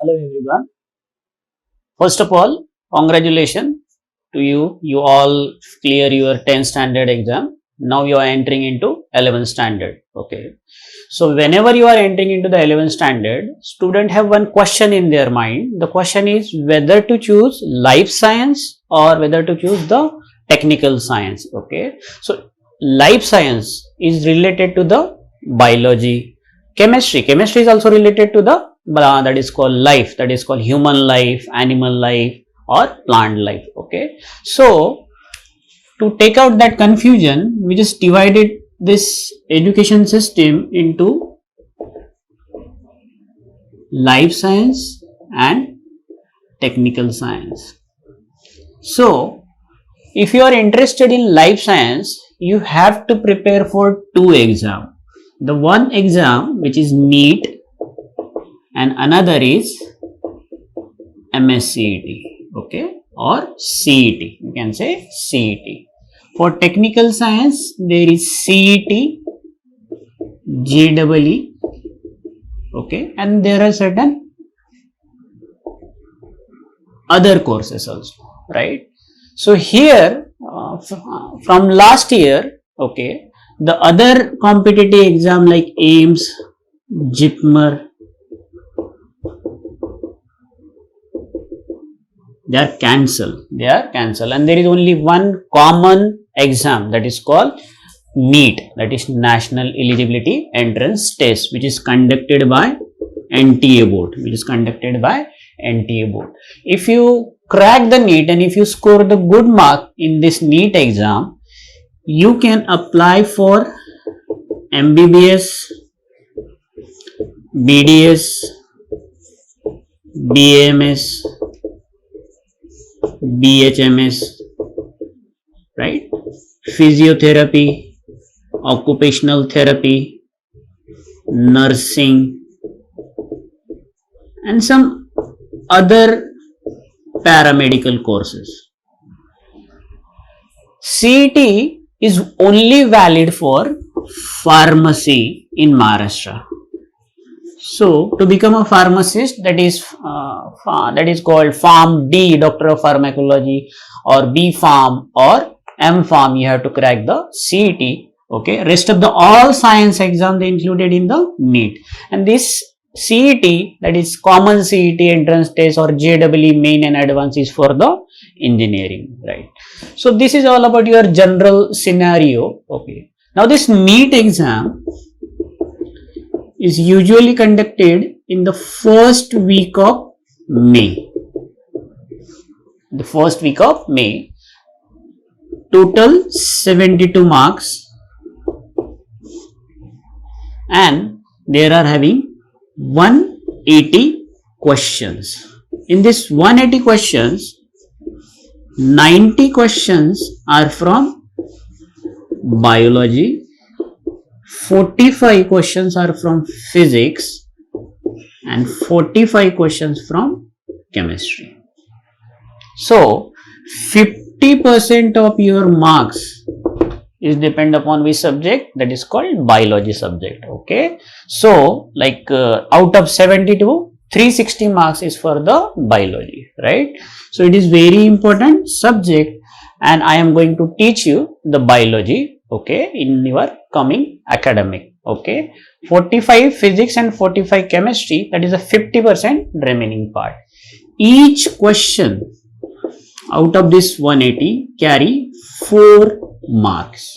Hello everyone. First of all, congratulations to you. You all clear your 10th standard exam. Now you are entering into 11th standard. Okay. So whenever you are entering into the 11th standard, student have one question in their mind. The question is whether to choose life science or whether to choose the technical science. Okay. So life science is related to the biology. Chemistry is also related to the that is called life, that is called human life, animal life or plant life. Okay, so to take out that confusion, we just divided this education system into life science and technical science. So if you are interested in life science, you have to prepare for two exams. The one exam which is NEET and another is MSCET, okay, or CET. You can say CET. For technical science, there is CET, JEE, okay, and there are certain other courses also, right? So here, from last year, okay, the other competitive exam like AIIMS, JIPMER, they are cancelled, and there is only one common exam, that is called NEET, that is National Eligibility Entrance Test, which is conducted by NTA board, If you crack the NEET and if you score the good mark in this NEET exam, you can apply for MBBS, BDS, BAMS, BHMS, right? Physiotherapy, occupational therapy, nursing, and some other paramedical courses. CET is only valid for pharmacy in Maharashtra. So to become a pharmacist, that is called Pharm D, Doctor of Pharmacology, or B Pharm or M Pharm, you have to crack the CET. Okay, rest of the all science exam they included in the NEET, and this CET, that is common CET entrance test, or JEE main and advanced, is for the engineering, right? So this is all about your general scenario. Okay, now this NEET exam is usually conducted in the first week of May. Total 72 marks, and there are having 180 questions. In this 180 questions, 90 questions are from biology, 45 questions are from physics, and 45 questions from chemistry. So 50% of your marks is depend upon which subject, that is called biology subject. Okay, so like out of 72, 360 marks is for the biology, right? So it is very important subject, and I am going to teach you the biology, okay, in your coming academic. Okay, 45 physics and 45 chemistry, that is a 50% remaining part. Each question out of this 180 carry 4 marks,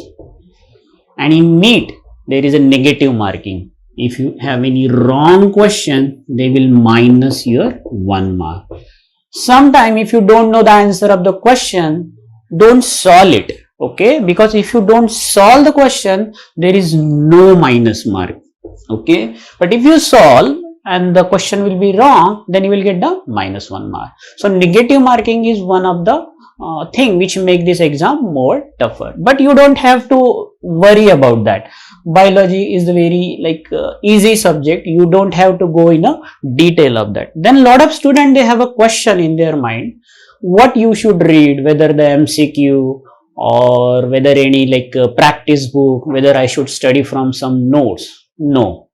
and in NEET there is a negative marking. If you have any wrong question, they will minus your 1 mark. Sometime if you don't know the answer of the question, don't solve it, okay, because if you don't solve the question, there is no minus mark. Okay, but if you solve and the question will be wrong, then you will get the minus 1 mark. So negative marking is one of the thing which make this exam more tougher, but you don't have to worry about that. Biology is the very easy subject, you don't have to go in a detail of that. Then a lot of students, they have a question in their mind, what you should read, whether the MCQ or whether any practice book, whether I should study from some notes. No,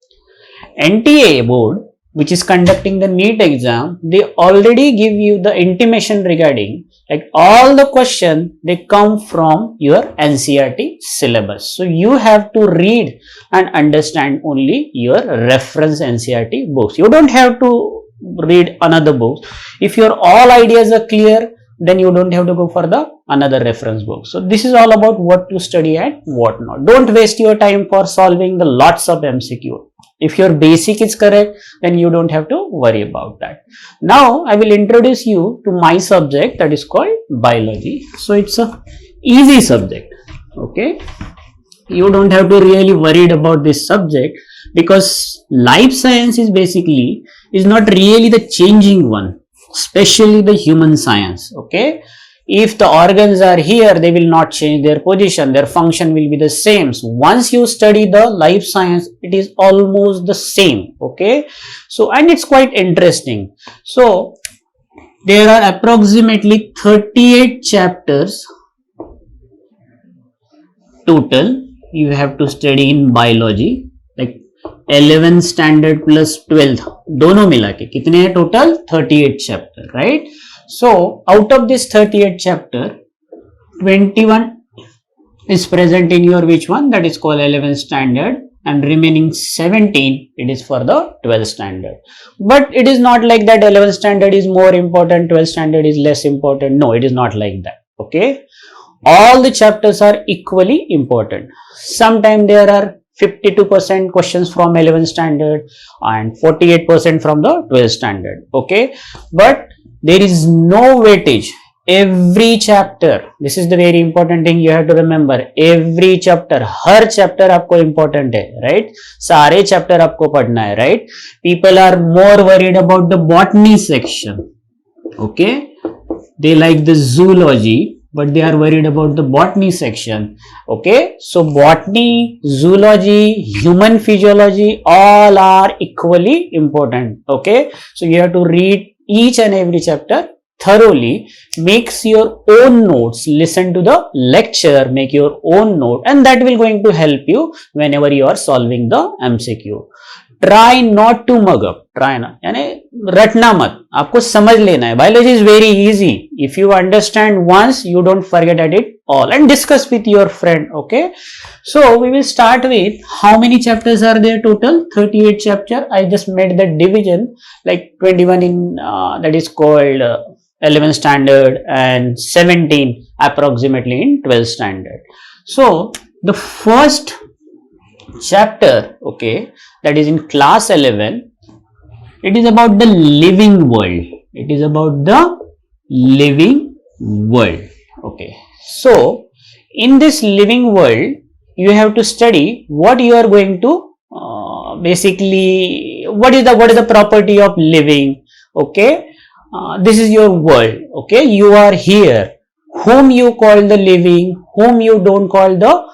NTA board which is conducting the NEET exam, they already give you the intimation regarding like all the question they come from your NCERT syllabus. So you have to read and understand only your reference NCERT books. You don't have to read another book. If your all ideas are clear, then you don't have to go for the another reference book. So this is all about what to study and what not. Don't waste your time for solving the lots of MCQ. If your basic is correct, then you don't have to worry about that. Now I will introduce you to my subject, that is called biology. So it's a easy subject. Okay, you don't have to really worried about this subject, because life science is basically is not really the changing one, especially the human science. Okay, if the organs are here, they will not change their position, their function will be the same. So once you study the life science, it is almost the same. Okay, so and it's quite interesting. So there are approximately 38 chapters total you have to study in biology, like 11th standard plus 12th दोनों मिला के कितने हैं total? 38 chapter, right? So out of this 38 chapter, 21 is present in your which one? That is called 11th standard, and remaining 17 it is for the 12th standard. But it is not like that 11th standard is more important, 12th standard is less important. No, it is not like that. Okay, all the chapters are equally important. Sometimes there are 52% questions from 11th standard and 48% from the 12th standard. Okay, but there is no weightage. Every chapter, this is the very important thing you have to remember. Every chapter, her chapter आपको important है, right? सारे chapter आपको पढ़ना है, right? People are more worried about the botany section. Okay, they like the zoology, but they are worried about the botany section. Okay, so botany, zoology, human physiology, all are equally important. Okay, so you have to read each and every chapter thoroughly, makes your own notes, listen to the lecture, make your own note, and that will going to help you whenever you are solving the MCQ. Try not to mug up, try ना, यानी रटना मत, आपको समझ लेना है. Biology is very easy. If you understand once, you don't forget at it all, and discuss with your friend. Okay, so we will start with how many chapters are there total? 38 chapter. I just made the division like 21 in that is called 11th standard and 17 approximately in 12th standard. So the first chapter, okay, that is in class 11, it is about the living world. It is about the living world. Okay, so in this living world, you have to study what you are going to basically what is the property of living. Okay, this is your world. Okay, you are here. Whom you call the living, whom you don't call the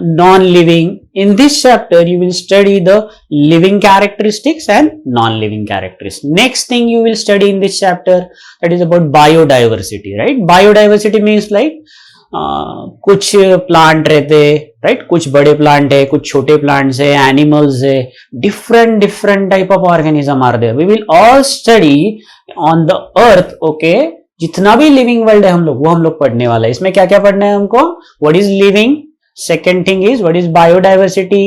non-living. In this chapter, you will study the living characteristics and non-living characteristics. Next thing you will study in this chapter, that is about biodiversity, right? Biodiversity means like कुछ plant रहते, right? कुछ बड़े plant है, कुछ छोटे plants है, animals है, different type of organism are there. We will all study on the earth. Okay, जितना भी लिविंग वर्ल्ड है हम लोग, वो हम लोग पढ़ने वाला है. इसमें क्या क्या पढ़ना है हमको? What is living, second thing is what is biodiversity,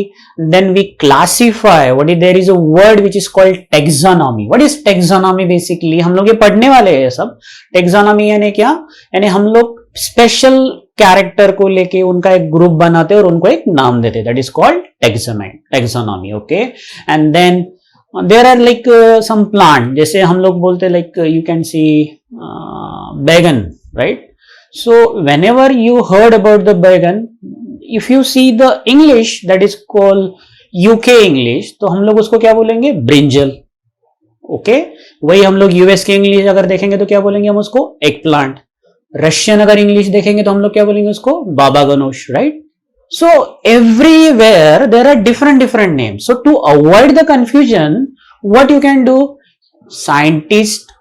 then we classify what is, there is a word which is called taxonomy. What is taxonomy? Basically हम लोग ये पढ़ने वाले हैं सब. taxonomy यानी क्या? यानी हम लोग स्पेशल कैरेक्टर को लेके उनका एक ग्रुप बनाते हैं और उनको एक नाम देते हैं. That is called taxonomy. Okay, and then there are like some plant, जैसे हम लोग बोलते हैं लाइक यू कैन सी बैगन, right? So whenever you heard about the बैगन, if you see the English that is called UK English, तो हम लोग उसको क्या बोलेंगे? ब्रिंजल. ओके, वही हम लोग यूएस के इंग्लिश अगर देखेंगे तो क्या बोलेंगे हम उसको? Egg plant. रशियन अगर इंग्लिश देखेंगे तो हम लोग क्या बोलेंगे उसको? बाबा गनोश, right? So everywhere there are different names. So to avoid the confusion, what you can do, scientist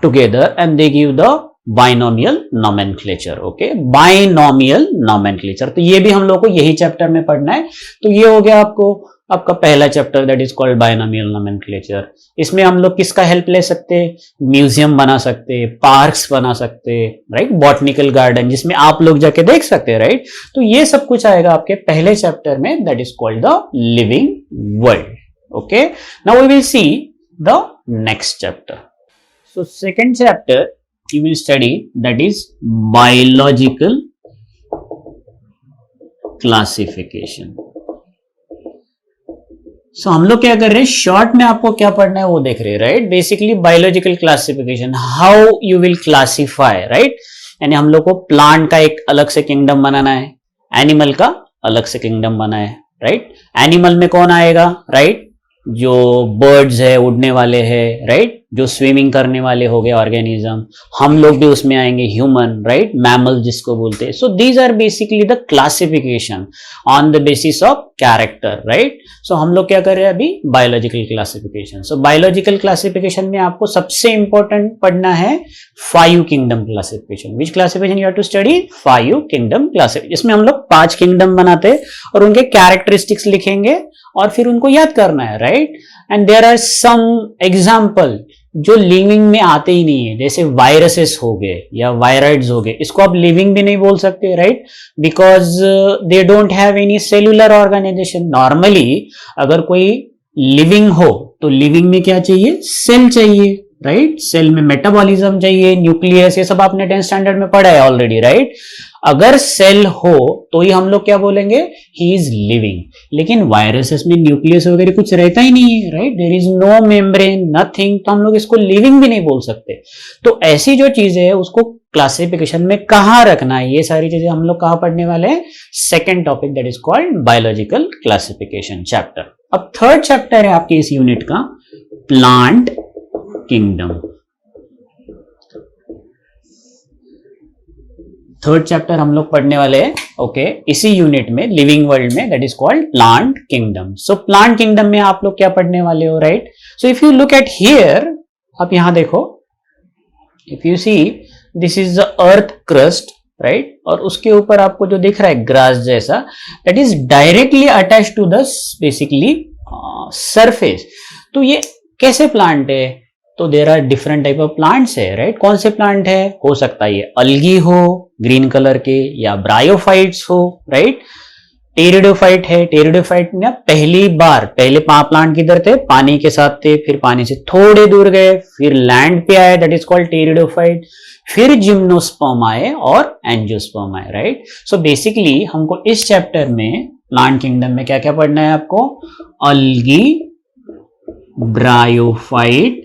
together and they give the binomial nomenclature. Okay, binomial nomenclature. तो ये भी हम लोग को यही चैप्टर में पढ़ना है. तो ये हो गया आपको आपका पहला chapter that is called binomial nomenclature. इसमें हम लोग किसका हेल्प ले सकते हैं? म्यूजियम बना सकते हैं, पार्क्स बना सकते हैं, राइट, बॉटनिकल गार्डन जिसमें आप लोग जाके देख सकते हैं, राइट। तो ये सब कुछ आएगा आपके पहले चैप्टर में, that is called the living world. Okay, now we will see the next chapter. So second chapter you will study, that is biological classification. So हम लोग क्या कर रहे हैं, शॉर्ट में आपको क्या पढ़ना है वो देख रहे हैं, right. Basically biological classification, how you will classify, right. यानी हम लोग को प्लांट का एक अलग से किंगडम बनाना है, एनिमल का अलग से किंगडम बनाना है, राइट। एनिमल में कौन आएगा, राइट, जो बर्ड्स है, उड़ने वाले हैं, राइट, जो स्विमिंग करने वाले हो गए ऑर्गेनिज्म, हम लोग भी उसमें आएंगे, ह्यूमन, राइट, मैमल जिसको बोलते हैं। So these are basically the classification on the basis of character, right. So हम लोग क्या कर रहे हैं अभी, biological classification. So biological classification में आपको सबसे इंपॉर्टेंट पढ़ना है 5 kingdom classification. Which classification you have to study? 5 kingdom classification. इसमें हम लोग 5 किंगडम बनाते हैं और उनके कैरेक्टरिस्टिक्स लिखेंगे और फिर उनको याद करना है, right. And there are some example जो लिविंग में आते ही नहीं है, जैसे वायरसेस हो गए या वायराइड्स हो गए, इसको आप लिविंग भी नहीं बोल सकते, right, because they don't have any cellular organisation. Normally अगर कोई लिविंग हो तो लिविंग में क्या चाहिए, सेल चाहिए, राइट। सेल में मेटाबॉलिज्म चाहिए, न्यूक्लियस, ये सब आपने 10th स्टैंडर्ड में पढ़ा है ऑलरेडी, राइट। अगर सेल हो तो ही हम लोग क्या बोलेंगे, ही इज लिविंग। लेकिन वायरसेस में न्यूक्लियस वगैरह कुछ रहता ही नहीं है, right, there is no membrane, nothing, तो हम लोग इसको लिविंग भी नहीं बोल सकते। तो ऐसी जो चीजें है उसको क्लासिफिकेशन में कहां रखना है, ये सारी चीजें हम लोग कहां पढ़ने वाले हैं, second topic that is called biological classification chapter. अब थर्ड चैप्टर है आपके इस यूनिट का, प्लांट किंगडम। थर्ड चैप्टर हम लोग पढ़ने वाले हैं, ओके, इसी यूनिट में, लिविंग वर्ल्ड में, that is called plant kingdom. So plant kingdom में आप लोग क्या पढ़ने वाले हो, right. So if you look at here, आप यहां देखो, if you see this is the earth crust, right, और उसके ऊपर आपको जो दिख रहा है ग्रास जैसा, that is directly attach to the basically surface. तो ये कैसे प्लांट है, तो there are different type of plants है, राइट। कौन से प्लांट है, हो सकता है ये अलगी हो ग्रीन कलर के, या ब्रायोफाइट्स हो, राइट, टेरिडोफाइट है। टेरिडोफाइट में पहली बार, पहले प्लांट किधर थे, पानी के साथ थे, फिर पानी से थोड़े दूर गए, फिर लैंड पे आए, दैट इज कॉल्ड टेरिडोफाइट, फिर जिम्नोस्पर्म आए और एंजियोस्पर्म आए, राइट। सो बेसिकली हमको इस चैप्टर में प्लांट किंगडम में क्या क्या पढ़ना है आपको, अलगी, ब्रायोफाइट,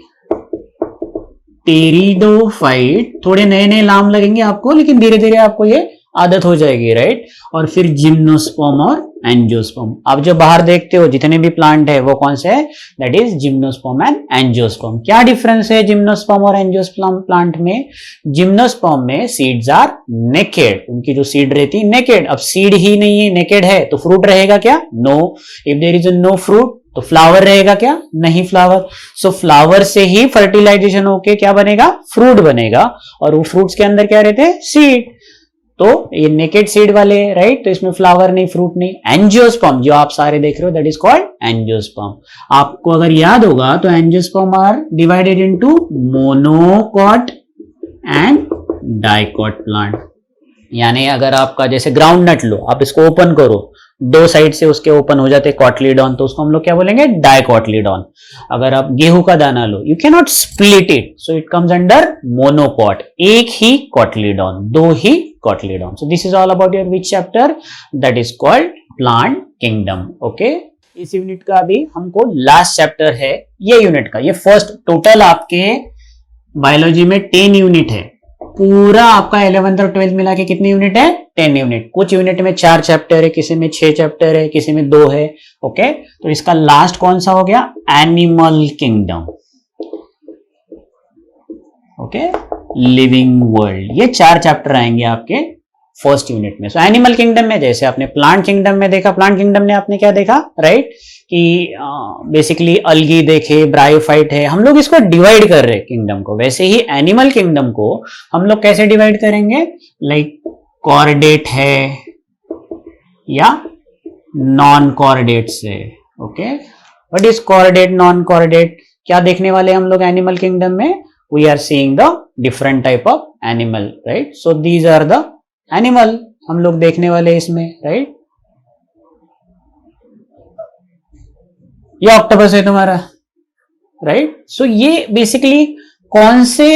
टेरिडोफाइट, थोड़े नए नए नाम लगेंगे आपको, लेकिन धीरे धीरे आपको ये आदत हो जाएगी, राइट। और फिर जिम्नोस्पर्म और एंजियोस्पर्म। आप जो बाहर देखते हो जितने भी प्लांट है वो कौन से है, that is gymnosperm and angiosperm. क्या डिफरेंस है जिम्नोस्पर्म और एंजियोस्पर्म प्लांट में? जिम्नोस्पर्म में सीड्स आर नेकेड, उनकी जो सीड रहती है नेकेड। अब सीड ही नहीं है, नेकेड है, तो फ्रूट रहेगा क्या? No. If there is no fruit तो फ्लावर रहेगा क्या? नहीं फ्लावर। सो फ्लावर से ही फर्टिलाइजेशन होके क्या बनेगा? फ्रूट बनेगा, और वो फ्रूट्स के अंदर क्या रहते हैं? सीड। तो ये नेकेड सीड वाले, राइट, तो इसमें फ्लावर नहीं, फ्रूट नहीं। एंजियोस्पर्म जो आप सारे देख रहे हो, दैट इज कॉल्ड एंजियोस्पर्म। आपको अगर याद होगा तो angiosperm are divided into monocot and dicot plant. यानी अगर आपका जैसे ग्राउंड नट लो, आप इसको ओपन करो, दो साइड से उसके ओपन हो जाते कॉटलीडॉन, तो उसको हम लोग क्या बोलेंगे? डाइकॉटलीडॉन। अगर आप गेहूं का दाना लो, you can not split it, so it comes under monocot, एक ही कॉटलीडॉन, दो ही cotyledon. So this is all about your which chapter, that is called plant kingdom. Okay, इस यूनिट का अभी हमको लास्ट चैप्टर है ये यूनिट का। ये फर्स्ट, टोटल आपके बायोलॉजी में 10 यूनिट है। पूरा आपका 11th और 12th मिला के कितने यूनिट है? 10 यूनिट। कुछ यूनिट में 4 चैप्टर है, किसी में 6 चैप्टर है, किसी में 2 है। ओके, तो इसका लास्ट कौन सा हो गया? Animal kingdom. Okay, living world. ये 4 चैप्टर आएंगे आपके फर्स्ट यूनिट में। सो एनिमल किंगडम में जैसे आपने प्लांट किंगडम में देखा, प्लांट किंगडम में आपने क्या देखा, राइट, कि बेसिकली अलगी देखे, ब्रायोफाइट है, हम लोग इसको डिवाइड कर रहे हैं किंगडम को। वैसे ही एनिमल किंगडम को हम लोग कैसे डिवाइड करेंगे? लाइक कॉर्डेट है या नॉन कॉर्डेट से। Okay, what is chordate, non chordate, क्या देखने वाले हम लोग एनिमल किंगडम में? We are seeing the different type of animal, right? So these are the animal हम लोग देखने वाले इसमें, राइट? ये ऑक्टोपस है तुम्हारा, राइट? सो ये बेसिकली कौन से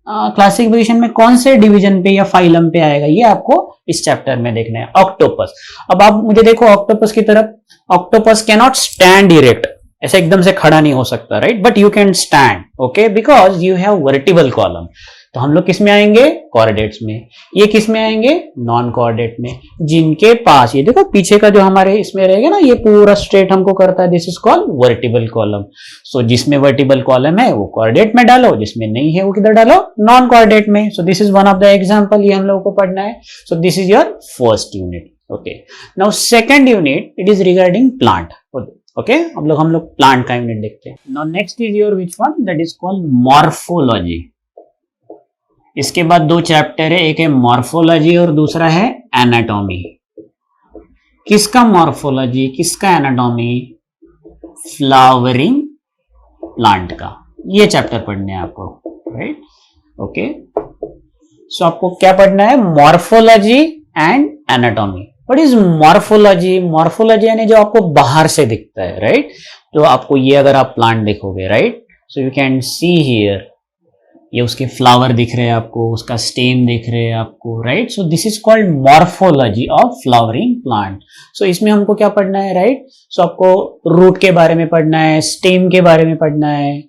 क्लासिफिकेशन में, कौन से डिवीजन पे या फाइलम पे आएगा, ये आपको इस चैप्टर में देखना है, ऑक्टोपस। अब आप मुझे देखो ऑक्टोपस की तरफ, octopus can not stand erect, ऐसे एकदम से खड़ा नहीं हो सकता, right? But you can stand, okay, because you have vertebral column. तो हम लोग किस में आएंगे? कोऑर्डिनेट्स में। ये किस में आएंगे? नॉन कोऑर्डिनेट में, जिनके पास ये देखो पीछे का जो हमारे इसमें रहेगा ना, ये पूरा स्ट्रेट हमको करता है, this is called vertebral column. So जिसमें वर्टिबल कॉलम है वो कोऑर्डिनेट में डालो, जिसमें नहीं है वो किधर डालो? नॉन कोऑर्डिनेट में। सो this is one of the example, ये हम लोगों को पढ़ना है। सो this is your first unit, okay. Now second unit, it is regarding plant, okay. हम लोग प्लांट का यूनिट देखते हैं। Now next is your which one? That is called morphology. इसके बाद दो चैप्टर है, एक है मॉर्फोलॉजी और दूसरा है एनाटॉमी। किसका मॉर्फोलॉजी, किसका एनाटॉमी? फ्लावरिंग प्लांट का, ये चैप्टर पढ़ने हैं आपको, राइट? ओके, सो आपको क्या पढ़ना है? Morphology and anatomy. What is morphology? Morphology यानी जो आपको बाहर से दिखता है, राइट? तो आपको ये अगर आप प्लांट देखोगे, right, so you can see here, ये उसके फ्लावर दिख रहे हैं आपको, उसका स्टेम दिख रहे हैं आपको, right? So this is called morphology of flowering plant. So इसमें हमको क्या पढ़ना है, राइट? सो आपको रूट के बारे में पढ़ना है, स्टेम के बारे में पढ़ना है,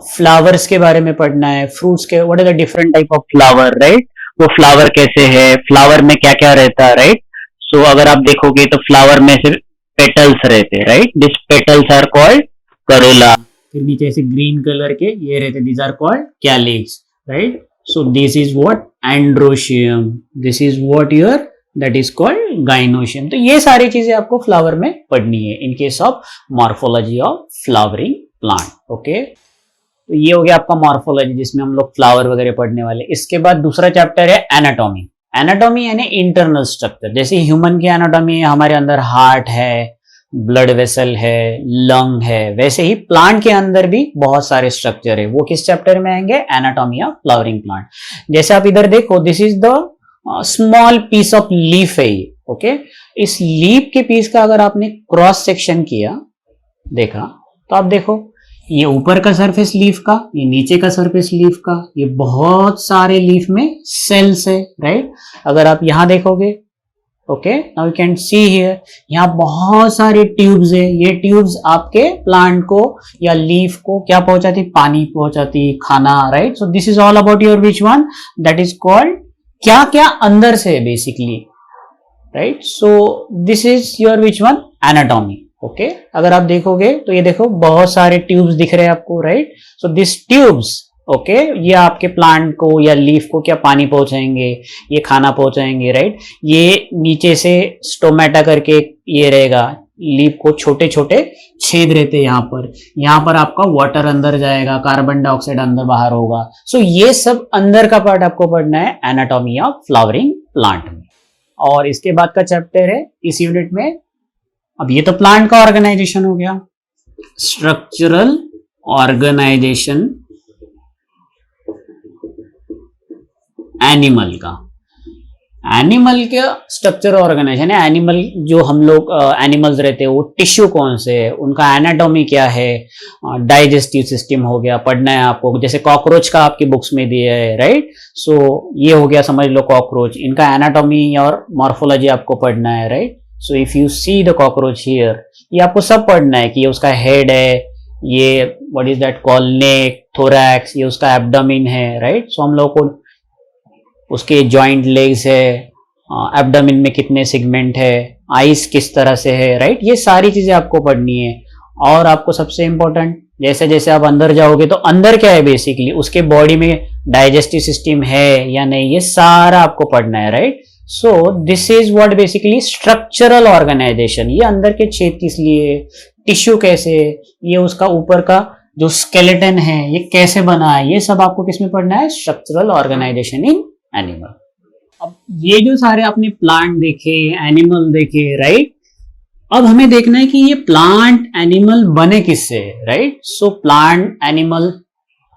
फ्लावर्स के बारे में पढ़ना है, फ्रूट्स के, what are the different type of flower, right? वो फ्लावर कैसे है, फ्लावर में क्या क्या रहता है, राइट? सो अगर आप देखोगे तो फ्लावर में सिर्फ पेटल्स रहते हैं, right? This petals are called corolla. फिर नीचे से ग्रीन कलर के ये रहते, these are called calyx, right? So this is what? Androecium. This is what your, that is called gynoecium. तो ये सारी चीजें आपको फ्लावर में पढ़नी है in case of morphology of flowering plant, okay? तो ये हो गया आपका मॉर्फोलॉजी, जिसमें हम लोग फ्लावर वगैरह पढ़ने वाले। इसके बाद दूसरा चैप्टर है एनाटॉमी। एनाटॉमी यानी इंटरनल स्ट्रक्चर। जैसे ह्यूमन की एनाटॉमी है, हमारे अंदर हार्ट है, ब्लड वेसल है, लंग है, वैसे ही प्लांट के अंदर भी बहुत सारे स्ट्रक्चर है। वो किस चैप्टर में आएंगे? Anatomy of flowering plant. जैसे आप इधर देखो, this is the small piece of leaf है ये, ओके? इस लीफ के पीस का अगर आपने क्रॉस सेक्शन किया, देखा, तो आप देखो ये ऊपर का सरफेस लीफ का, ये नीचे का सरफेस लीफ का, ये बहुत सारे लीफ में सेल्स है, राइट? अगर आप यहां देखोगे, okay, now you can see here, यहाँ बहुत सारे ट्यूब्स है। ये ट्यूब्स आपके प्लांट को या लीफ को क्या पहुंचाती? पानी पहुंचाती, खाना, right? So this is all about your which one? That is called, क्या क्या अंदर से basically, right? So this is your which one? Anatomy, okay? अगर आप देखोगे तो ये देखो बहुत सारे ट्यूब्स दिख रहे हैं आपको, right? So this tubes, okay, ये आपके प्लांट को या लीफ को क्या पानी पहुंचाएंगे, ये खाना पहुंचाएंगे, राइट? ये नीचे से स्टोमेटा करके ये रहेगा, लीफ को छोटे छोटे छेद रहते हैं यहाँ पर आपका वाटर अंदर जाएगा, कार्बन डाइऑक्साइड अंदर बाहर होगा। सो ये सब अंदर का पार्ट आपको पढ़ना है एनाटॉमी ऑफ फ्लावरिंग प्लांट में। और इसके बाद का चैप्टर है इस यूनिट में, अब ये तो प्लांट का ऑर्गेनाइजेशन हो गया, स्ट्रक्चरल ऑर्गेनाइजेशन एनिमल का। एनिमल का स्ट्रक्चर ऑर्गेनाइजेशन है, एनिमल जो हम लोग एनिमल्स रहते हैं वो टिश्यू कौन से है, उनका एनाटॉमी क्या है, डाइजेस्टिव सिस्टम हो गया, पढ़ना है आपको। जैसे कॉकरोच का आपकी बुक्स में दिया है, राइट? सो ये हो गया, समझ लो कॉकरोच, इनका एनाटॉमी और मॉर्फोलॉजी आपको पढ़ना है, right? So if you see the cockroach here, ये आपको सब पढ़ना है कि ये उसका हेड है, ये what is that call, neck, thorax, ये उसका एब्डोमेन है, राइट? सो हम लोग को उसके जॉइंट लेग्स है, एब्डोमेन में कितने सेगमेंट है, आइस किस तरह से है, राइट? ये सारी चीजें आपको पढ़नी है। और आपको सबसे इंपॉर्टेंट, जैसे जैसे आप अंदर जाओगे तो अंदर क्या है बेसिकली, उसके बॉडी में डाइजेस्टिव सिस्टम है या नहीं, ये सारा आपको पढ़ना है, right? So this is what basically structural organisation. ये अंदर के छेद किस लिए, टिश्यू कैसे, ये उसका ऊपर का जो स्केलेटन है ये कैसे बना है, ये सब आपको किसमें पढ़ना है? Structural organisation in animal. अब ये जो सारे आपने प्लांट देखे, एनिमल देखे, राइट? अब हमें देखना है कि ये प्लांट एनिमल बने किससे, राइट? सो प्लांट एनिमल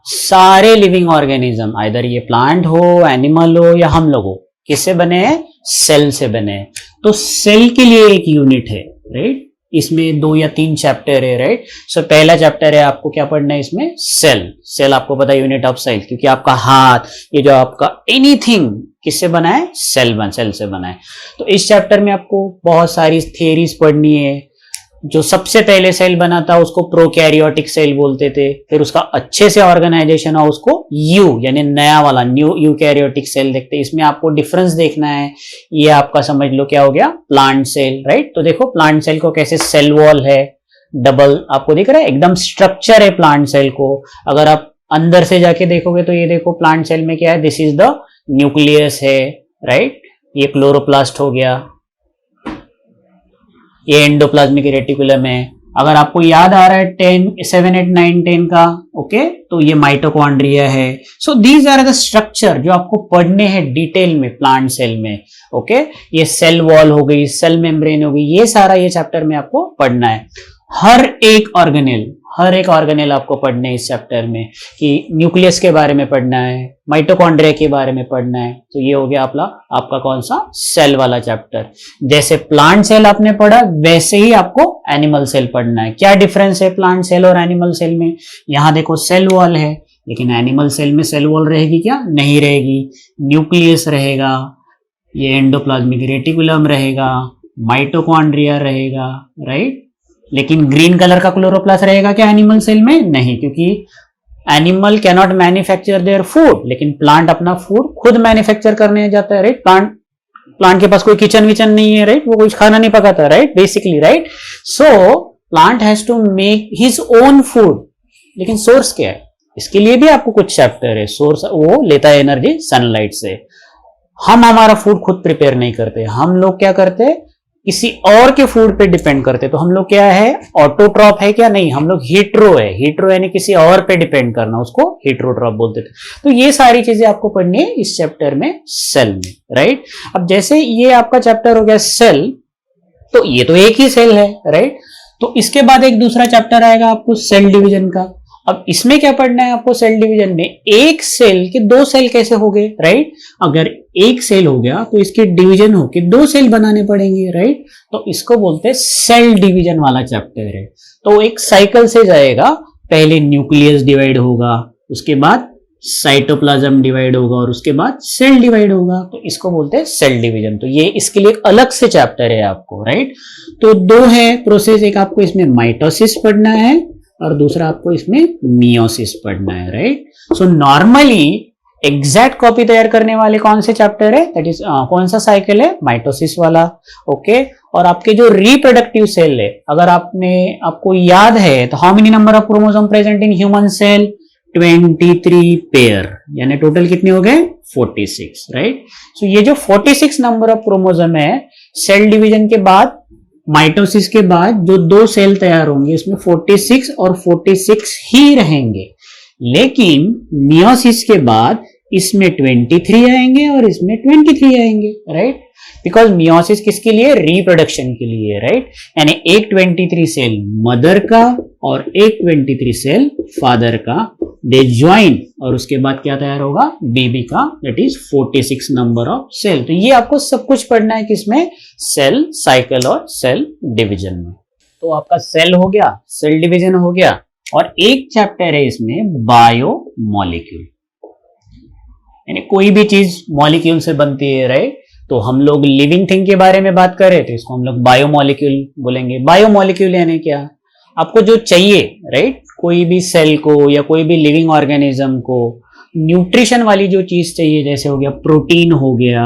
सारे लिविंग ऑर्गेनिज्म, आइदर ये प्लांट हो, एनिमल हो या हम लोग हो, किससे बने हैं? सेल से बने हैं। तो सेल के लिए एक यूनिट है, राइट? इसमें 2 या 3 चैप्टर है, राइट? सो पहला चैप्टर है, आपको क्या पढ़ना है इसमें? सेल। सेल आपको पता है यूनिट ऑफ सेल, क्योंकि आपका हाथ, ये जो आपका एनीथिंग किससे बना है? सेल से बना है। तो इस चैप्टर में आपको बहुत सारी थियरीज पढ़नी है। जो सबसे पहले सेल बना था उसको प्रोकैरियोटिक सेल बोलते थे, फिर उसका अच्छे से ऑर्गेनाइजेशन हुआ, उसको यानी नया वाला न्यू यूकैरियोटिक सेल देखते हैं। इसमें आपको डिफरेंस देखना है। ये आपका समझ लो क्या हो गया? Plant cell, right? तो देखो प्लांट सेल को कैसे सेल वॉल है, डबल आपको दिख रहा है, एकदम स्ट्रक्चर है प्लांट सेल को। अगर आप अंदर से जाके देखोगे तो ये देखो प्लांट सेल में क्या है, दिस इज द न्यूक्लियस है, राइट? ये क्लोरोप्लास्ट हो गया, ये एंडोप्लाज्मिक रेटिकुलम है। अगर आपको याद आ रहा है 7, 8, 9, 10 का, ओके, तो ये माइटोकॉन्ड्रिया है। So these are the structure जो आपको पढ़ने हैं डिटेल में प्लांट सेल में, ओके? ये सेल वॉल हो गई, सेल मेम्ब्रेन हो गई, ये सारा ये चैप्टर में आपको पढ़ना है। हर एक ऑर्गेनेल आपको पढ़ना है इस चैप्टर में, कि न्यूक्लियस के बारे में पढ़ना है, माइटोकॉन्ड्रिया के बारे में पढ़ना है। तो ये हो गया आपका कौन सा? सेल वाला चैप्टर। जैसे प्लांट सेल आपने पढ़ा, वैसे ही आपको एनिमल सेल पढ़ना है। क्या डिफरेंस है प्लांट सेल और एनिमल सेल में? यहां देखो सेल वॉल है, लेकिन एनिमल सेल में सेल वॉल रहेगी क्या? नहीं रहेगी। न्यूक्लियस रहेगा, ये एंडोप्लाज्मिक रेटिकुलम रहेगा, माइटोकॉन्ड्रिया रहेगा, राइट? लेकिन ग्रीन कलर का क्लोरोप्लास्ट रहेगा क्या एनिमल सेल में? नहीं, क्योंकि animal can not manufacture their food, लेकिन प्लांट अपना फूड खुद मैन्युफैक्चर करने जाता है, राइट? प्लांट के पास कोई किचन विचन नहीं है, राइट? वो कुछ खाना नहीं पकाता, right? Basically, right? So plant has to make his own food, लेकिन सोर्स क्या है? इसके लिए भी आपको कुछ चैप्टर है। सोर्स वो लेता है एनर्जी सनलाइट से। हम हमारा फूड खुद प्रिपेयर नहीं करते, हम लोग क्या करते हैं? किसी और के फूड पे डिपेंड करते। तो हम लोग क्या है? ऑटोट्रॉप है क्या? नहीं, हम लोग हीट्रो है। हीट्रो यानी किसी और पे डिपेंड करना, उसको हीट्रोट्रॉप बोलते थे। तो ये सारी चीजें आपको पढ़नी है इस चैप्टर में, सेल में, राइट? अब जैसे ये आपका चैप्टर हो गया सेल, तो ये तो एक ही सेल है, राइट? तो इसके बाद एक दूसरा चैप्टर आएगा आपको सेल डिवीजन का। अब इसमें क्या पढ़ना है आपको? सेल डिवीजन में एक सेल के 2 सेल कैसे हो गए, राइट? अगर एक सेल हो गया तो इसके डिवीजन हो के 2 सेल बनाने पड़ेंगे, राइट? तो इसको बोलते हैं सेल डिवीजन वाला चैप्टर है। तो एक साइकिल से जाएगा, पहले न्यूक्लियस डिवाइड होगा, उसके बाद साइटोप्लाज्म डिवाइड होगा और उसके बाद सेल डिवाइड होगा। तो इसको बोलते हैं सेल डिवीजन। तो ये इसके लिए अलग से चैप्टर है आपको, राइट? तो 2 है प्रोसेस, एक आपको इसमें माइटोसिस पढ़ना है और दूसरा आपको इसमें मियोसिस पढ़ना है, right? So normally exact copy तैयार करने वाले कौन से चैप्टर है? दैट इज कौन सा साइकिल है? माइटोसिस वाला, ओके? और आपके जो रिप्रोडक्टिव सेल है, अगर आपको याद है तो how many number of chromosome present in human cell? 23 pair, यानी टोटल कितने हो गए? 46, राइट? सो ये जो 46 नंबर ऑफ क्रोमोसोम है, सेल डिवीजन के बाद, माइटोसिस के बाद जो 2 सेल तैयार होंगे इसमें 46 और 46 ही रहेंगे। लेकिन मियोसिस के बाद इसमें 23 आएंगे और इसमें 23 आएंगे, राइट? बिकॉज मियोसिस किसके लिए? रिप्रोडक्शन के लिए, राइट? यानी एक 23 सेल मदर का और एक 23 सेल फादर का, दे ज्वाइन, और उसके बाद क्या तैयार होगा? बेबी का, that is 46 number of cell. तो ये आपको सब कुछ पढ़ना है किसमें? सेल साइकिल और सेल डिवीजन में। तो आपका सेल हो गया, सेल डिवीजन हो गया, और एक चैप्टर है इसमें बायोमॉलिक्यूल, यानी कोई भी चीज मॉलिक्यूल से बनती है, राइट? तो हम लोग लिविंग थिंग के बारे में बात कर रहे थे, इसको हम लोग बायोमॉलिक्यूल बोलेंगे। बायोमॉलिक्यूल यानी क्या? आपको जो चाहिए, राइट? कोई भी सेल को या कोई भी लिविंग ऑर्गेनिज्म को न्यूट्रिशन वाली जो चीज चाहिए, जैसे हो गया प्रोटीन, हो गया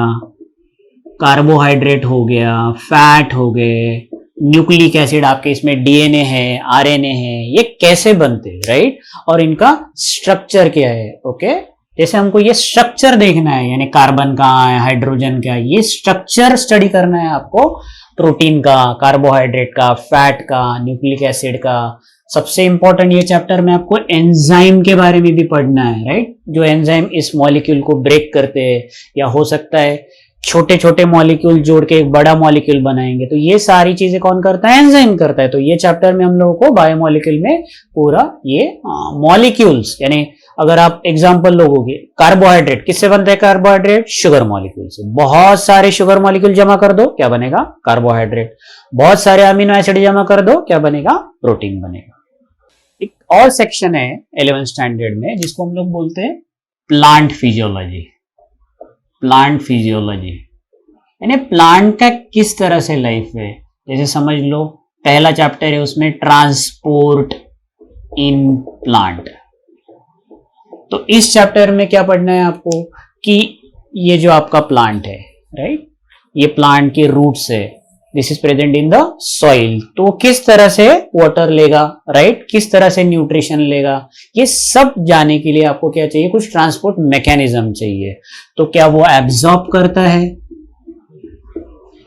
कार्बोहाइड्रेट, हो गया फैट, हो गए न्यूक्लिक एसिड, आपके इसमें डीएनए है, आरएनए है, ये कैसे बनते हैं, राइट? और इनका स्ट्रक्चर क्या है, ओके? जैसे हमको ये स्ट्रक्चर देखना है, यानी कार्बन का है, हाइड्रोजन का, ये स्ट्रक्चर स्टडी करना है आपको, प्रोटीन का, कार्बोहाइड्रेट का, फैट का, न्यूक्लिक एसिड का। सबसे इंपॉर्टेंट ये चैप्टर में आपको एंजाइम के बारे में भी पढ़ना है, राइट? जो एंजाइम इस मॉलिक्यूल को ब्रेक करते हैं, या हो सकता है छोटे छोटे मॉलिक्यूल जोड़ के एक बड़ा मॉलिक्यूल बनाएंगे, तो ये सारी चीजें कौन करता है? एंजाइम करता है। तो ये चैप्टर में हम लोगों को बायोमॉलिक्यूल में पूरा ये मॉलिक्यूल्स, यानी अगर आप एग्जांपल लोगोगे, कार्बोहाइड्रेट किससे बनता है? कार्बोहाइड्रेट शुगर मॉलिक्यूल से। बहुत सारे शुगर मॉलिक्यूल जमा कर दो, क्या बनेगा? कार्बोहाइड्रेट। बहुत सारे अमीनो एसिड जमा कर दो, क्या बनेगा? प्रोटीन बनेगा। एक और सेक्शन है 11th स्टैंडर्ड में जिसको हम लोग बोलते हैं प्लांट फिजियोलॉजी। प्लांट फिजियोलॉजी यानी प्लांट का किस तरह से लाइफ है। जैसे समझ लो पहला चैप्टर है उसमें ट्रांसपोर्ट इन प्लांट। तो इस चैप्टर में क्या पढ़ना है आपको कि ये जो आपका प्लांट है, राइट, ये प्लांट के रूट्स है, this is present in the soil, तो किस तरह से वाटर लेगा, राइट, किस तरह से न्यूट्रिशन लेगा, ये सब जाने के लिए आपको क्या चाहिए? कुछ ट्रांसपोर्ट मैकेनिज्म चाहिए। तो क्या वो एब्जॉर्ब करता है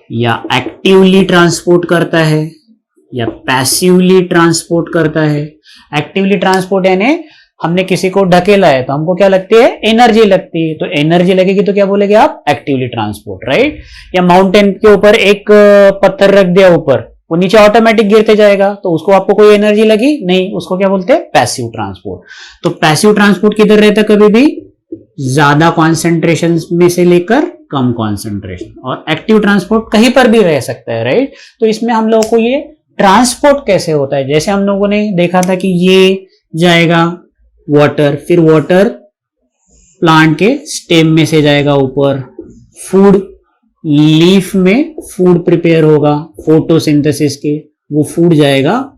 या एक्टिवली ट्रांसपोर्ट करता है या पैसिवली ट्रांसपोर्ट करता है? एक्टिवली ट्रांसपोर्ट यानी हमने किसी को ढकेला है तो हमको क्या लगती है? एनर्जी लगती है। तो एनर्जी लगेगी तो क्या बोलेगे आप? Actively transport, right. या माउंटेन के ऊपर एक पत्थर रख दिया ऊपर, वो नीचे ऑटोमेटिक गिरते जाएगा, तो उसको आपको कोई एनर्जी लगी नहीं, उसको क्या बोलते हैं? Passive transport. तो पैसिव ट्रांसपोर्ट किधर रहता है? कभी भी ज्यादा कॉन्सेंट्रेशन में से लेकर कम कॉन्सेंट्रेशन। और एक्टिव ट्रांसपोर्ट कहीं पर भी रह सकता है, राइट। तो इसमें हम लोगों को ये ट्रांसपोर्ट कैसे होता है, जैसे हम लोगों ने देखा था कि ये जाएगा वाटर, फिर वाटर प्लांट के स्टेम में से जाएगा ऊपर, फूड लीफ में फूड प्रिपेयर होगा फोटोसिंथेसिस के, वो फूड जाएगा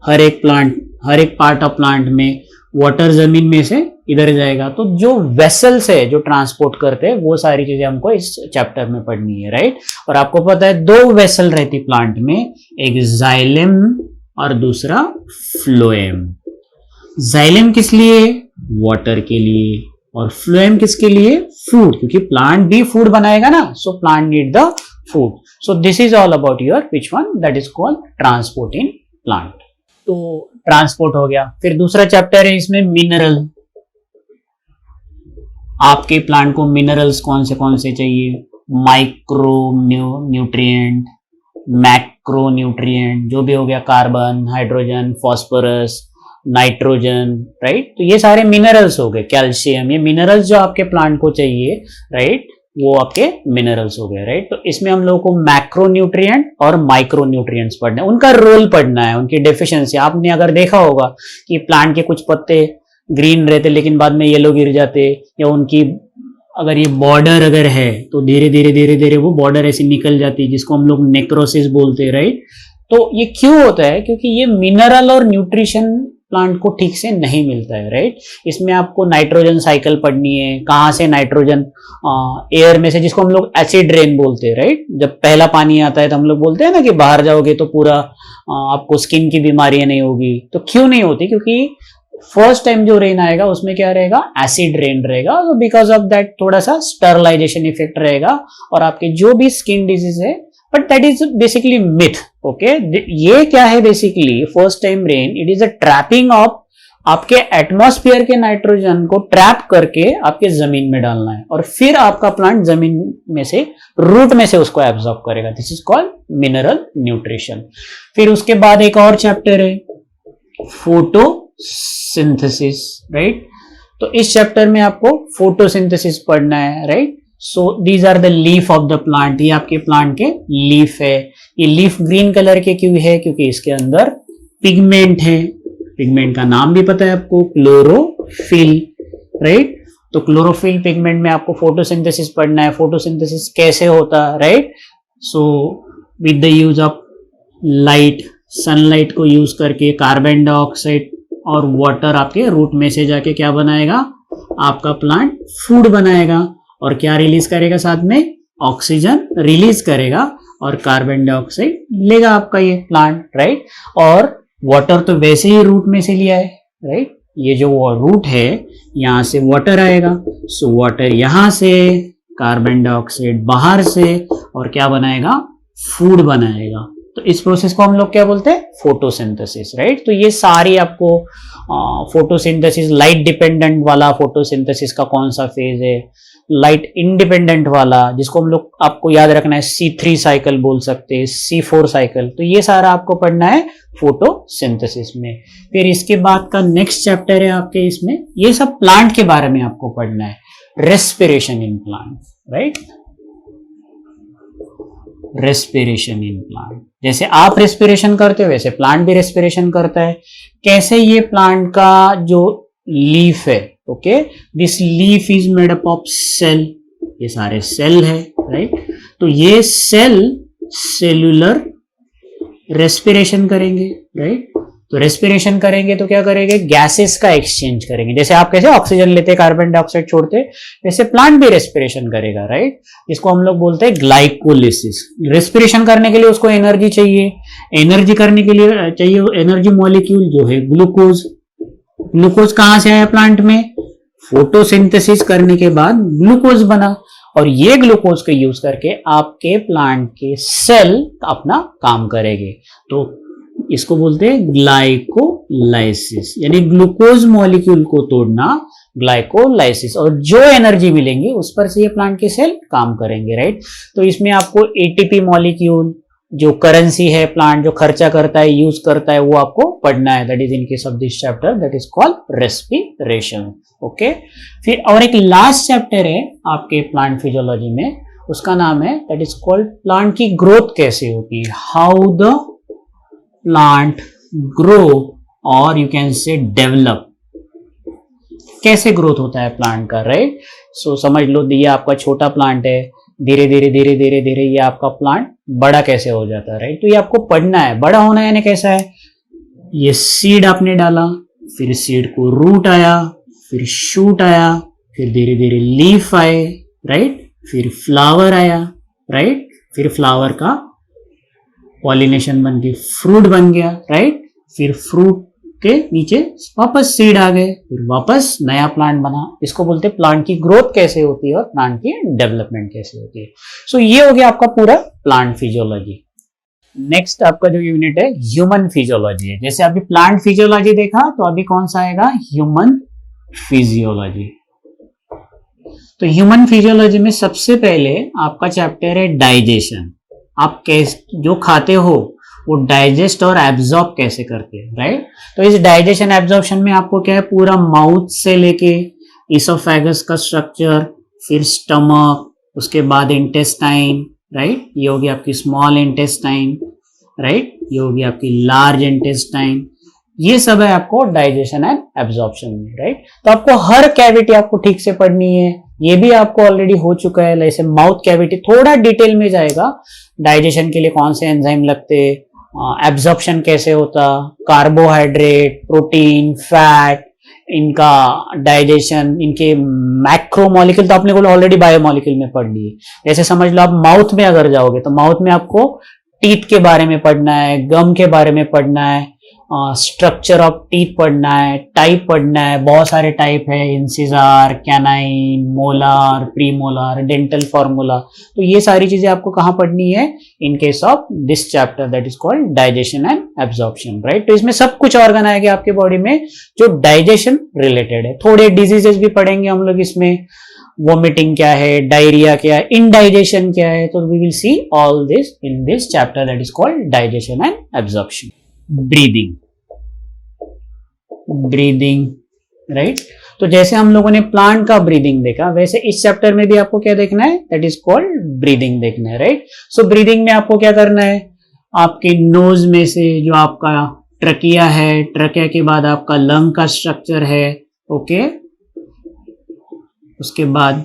हर एक प्लांट, हर एक पार्ट ऑफ प्लांट में, वाटर जमीन में से इधर जाएगा। तो जो वेसल्स है जो ट्रांसपोर्ट करते हैं वो सारी चीजें हमको इस चैप्टर में पढ़नी है, राइट। और आपको पता है दो वेसल रहती प्लांट में, एक जाइलम और दूसरा फ्लोएम। जाइलम किस लिए? वाटर के लिए। और फ्लोएम किसके लिए? फूड, क्योंकि प्लांट भी फूड बनाएगा ना, so plant need the food. So this is all about your which one, that is called transport in plant. तो ट्रांसपोर्ट हो गया। फिर दूसरा चैप्टर है इसमें मिनरल। आपके प्लांट को मिनरल्स कौन से चाहिए? माइक्रो न्यूट्रिएंट, मैक्रो न्यूट्रिएंट, जो भी हो गया, carbon, hydrogen, phosphorus, nitrogen, right. तो ये सारे मिनरल्स हो गए, कैल्शियम, ये मिनरल्स जो आपके प्लांट को चाहिए, राइट, वो आपके मिनरल्स हो गए, राइट। तो इसमें हम लोगों को मैक्रो न्यूट्रिएंट और माइक्रो न्यूट्रिएंट्स पढ़ना है, उनका रोल पढ़ना है, उनकी डेफिशिएंसी। आपने अगर देखा होगा कि प्लांट के कुछ पत्ते ग्रीन रहते लेकिन बाद में येलो गिर जाते, या उनकी अगर ये बॉर्डर अगर है तो धीरे धीरे वो बॉर्डर ऐसी निकल जाती है, जिसको हम लोग नेक्रोसिस बोलते हैं, राइट। तो ये क्यों होता है? क्योंकि ये मिनरल और न्यूट्रिशन प्लांट को ठीक से नहीं मिलता है, राइट। इसमें आपको नाइट्रोजन साइकिल पढ़नी है, कहाँ से नाइट्रोजन एयर में से, जिसको हम लोग एसिड रेन बोलते हैं, राइट। जब पहला पानी आता है तो हम लोग बोलते हैं ना कि बाहर जाओगे तो पूरा आपको स्किन की बीमारियां नहीं होगी। तो क्यों नहीं होती? क्योंकि फर्स्ट टाइम जो रेन आएगा उसमें क्या रहेगा? एसिड रेन रहेगा। तो बिकॉज ऑफ दैट थोड़ा सा स्टरलाइजेशन इफेक्ट रहेगा और आपके जो भी स्किन डिजीज है, but that is basically myth, okay. ये क्या है? Basically first time rain, it is a trapping of आपके एटमॉस्फेयर के नाइट्रोजन को ट्रैप करके आपके जमीन में डालना है, और फिर आपका प्लांट जमीन में से, रूट में से उसको एब्जॉर्ब करेगा। This is called mineral nutrition. फिर उसके बाद एक और चैप्टर है फोटोसिंथेसिस, राइट। तो इस चैप्टर में आपको फोटोसिंथेसिस पढ़ना है, right. So these are the leaf of the plant, ये आपके प्लांट के लीफ है। ये लीफ ग्रीन कलर के क्यों है? क्योंकि इसके अंदर पिगमेंट है। पिगमेंट का नाम भी पता है आपको, क्लोरोफिल, राइट। तो क्लोरोफिल पिगमेंट में आपको फोटोसिंथेसिस पढ़ना है। फोटोसिंथेसिस कैसे होता है, right. So with the use of light, sunlight को यूज करके कार्बन डाइऑक्साइड और वाटर आपके रूट में से जाके क्या बनाएगा? आपका प्लांट फूड बनाएगा। और क्या रिलीज करेगा? साथ में ऑक्सीजन रिलीज करेगा और कार्बन डाइऑक्साइड लेगा आपका ये प्लांट, राइट। और वाटर तो वैसे ही रूट में से लिया है, राइट। ये जो रूट है यहां से वाटर आएगा, सो वाटर यहां से, कार्बन डाइऑक्साइड बाहर से, और क्या बनाएगा? फूड बनाएगा। तो इस प्रोसेस को हम लोग क्या बोलते हैं? Photosynthesis, right. तो ये सारी आपको फोटोसिंथेसिस, लाइट डिपेंडेंट वाला फोटोसिंथेसिस का कौन सा फेज है, लाइट इंडिपेंडेंट वाला, जिसको हम लोग आपको याद रखना है C3 साइकिल बोल सकते हैं, C4 साइकिल, तो ये सारा आपको पढ़ना है फोटोसिंथेसिस में। फिर इसके बाद का नेक्स्ट चैप्टर है आपके इसमें, ये सब प्लांट के बारे में आपको पढ़ना है, respiration in plant, right, respiration in plant. जैसे आप रेस्पिरेशन करते हो वैसे प्लांट भी रेस्पिरेशन करता है। कैसे ये प्लांट का जो लीफ है, okay, this leaf is made up of cell, ये सारे सेल है, राइट। तो ये सेल सेलुलर रेस्पिरेशन करेंगे, राइट। तो रेस्पिरेशन करेंगे तो क्या करेंगे, गैसेस का एक्सचेंज करेंगे। जैसे आप कैसे ऑक्सीजन लेते, कार्बन डाइऑक्साइड छोड़ते, वैसे प्लांट भी रेस्पिरेशन करेगा, राइट। इसको हम लोग बोलते हैं ग्लाइकोलिसिस। रेस्पिरेशन करने के लिए उसको एनर्जी चाहिए, एनर्जी करने के लिए चाहिए एनर्जी मॉलिक्यूल जो है ग्लूकोज। ग्लूकोज कहां से आया प्लांट में, फोटोसिंथेसिस करने के बाद ग्लूकोज बना, और ये ग्लूकोज का यूज करके आपके प्लांट के सेल अपना काम करेंगे। तो इसको बोलते हैं ग्लाइकोलाइसिस, यानी ग्लूकोज मॉलिक्यूल को तोड़ना, ग्लाइकोलाइसिस, और जो एनर्जी मिलेंगी उस पर से ये प्लांट के सेल काम करेंगे, राइट। तो इसमें आपको एटीपी मॉलिक्यूल जो करेंसी है, प्लांट जो खर्चा करता है, यूज करता है, वो आपको पढ़ना है। That is in case of this chapter, that is called respiration, okay. फिर और एक लास्ट चैप्टर है आपके प्लांट फिजियोलॉजी में, उसका नाम है दैट इज कॉल्ड प्लांट की ग्रोथ कैसे होती है, हाउ द प्लांट ग्रो, और यू कैन से डेवलप, कैसे ग्रोथ होता है प्लांट का, राइट। सो समझ लो ये आपका छोटा प्लांट है, धीरे धीरे धीरे धीरे धीरे ये आपका प्लांट बड़ा कैसे हो जाता है, राइट। तो ये आपको पढ़ना है। बड़ा होना यानी कैसा है, ये सीड आपने डाला, फिर सीड को रूट आया, फिर शूट आया, फिर धीरे धीरे लीफ आए, राइट, फिर फ्लावर आया, राइट, फिर फ्लावर का पॉलिनेशन बन के फ्रूट बन गया, राइट, फिर फ्रूट के नीचे वापस सीड आ गए, फिर वापस नया प्लांट बना। इसको बोलते हैं प्लांट की ग्रोथ कैसे होती है और प्लांट की डेवलपमेंट कैसे होती है। सो ये हो गया आपका पूरा प्लांट फिजियोलॉजी। नेक्स्ट आपका जो यूनिट है ह्यूमन फिजियोलॉजी है। जैसे अभी प्लांट फिजियोलॉजी देखा, तो अभी कौन सा आएगा, ह्यूमन फिजियोलॉजी। तो ह्यूमन फिजियोलॉजी में सबसे पहले आपका चैप्टर है डाइजेशन। आप कैसे जो खाते हो वो डाइजेस्ट और एब्जॉर्ब कैसे करते हैं, राइट। तो इस डाइजेशन एब्जॉर्प्शन में आपको क्या है, पूरा माउथ से लेके इसोफेगस का स्ट्रक्चर, फिर स्टमक, उसके बाद इंटेस्टाइन, राइट, ये होगी आपकी स्मॉल इंटेस्टाइन, राइट, ये होगी आपकी लार्ज इंटेस्टाइन, ये सब है आपको डाइजेशन एंड एब्जॉर्प्शन में, राइट। तो आपको हर कैविटी आपको ठीक से पढ़नी है, ये भी आपको ऑलरेडी हो चुका है। जैसे माउथ कैविटी थोड़ा डिटेल में जाएगा, डाइजेशन के लिए कौन से एंजाइम लगते, एब्जॉर्प्शन कैसे होता, कार्बोहाइड्रेट, प्रोटीन, फैट, इनका डाइजेशन, इनके मैक्रो मॉलिक्यूल तो आपने को ऑलरेडी बायोमॉलिक्यूल में पढ़ लिए। जैसे समझ लो आप माउथ में अगर जाओगे तो माउथ में आपको टीथ के बारे में पढ़ना है, गम के बारे में पढ़ना है, स्ट्रक्चर ऑफ टीथ पढ़ना है, टाइप पढ़ना है, बहुत सारे टाइप है, incisor, canine, molar, premolar, dental formula. तो ये सारी चीजें आपको कहाँ पढ़नी है, in case of this chapter that is called digestion and absorption, right. तो इसमें सब कुछ ऑर्गन आएगा आपके बॉडी में जो डाइजेशन रिलेटेड है। थोड़े डिजीजेस भी पढ़ेंगे हम लोग इसमें, वोमिटिंग क्या है, डायरिया क्या है, इनडाइजेशन क्या है, तो we will see all this in this chapter that is called digestion and absorption. Breathing, right. तो जैसे हम लोगों ने प्लांट का ब्रीदिंग देखा, वैसे इस चैप्टर में भी आपको क्या देखना है, दैट इज कॉल्ड ब्रीदिंग देखना है, राइट। सो ब्रीदिंग में आपको क्या करना है, आपके नोज में से जो आपका ट्रकिया है, ट्रकिया के बाद आपका लंग का स्ट्रक्चर है, ओके। उसके बाद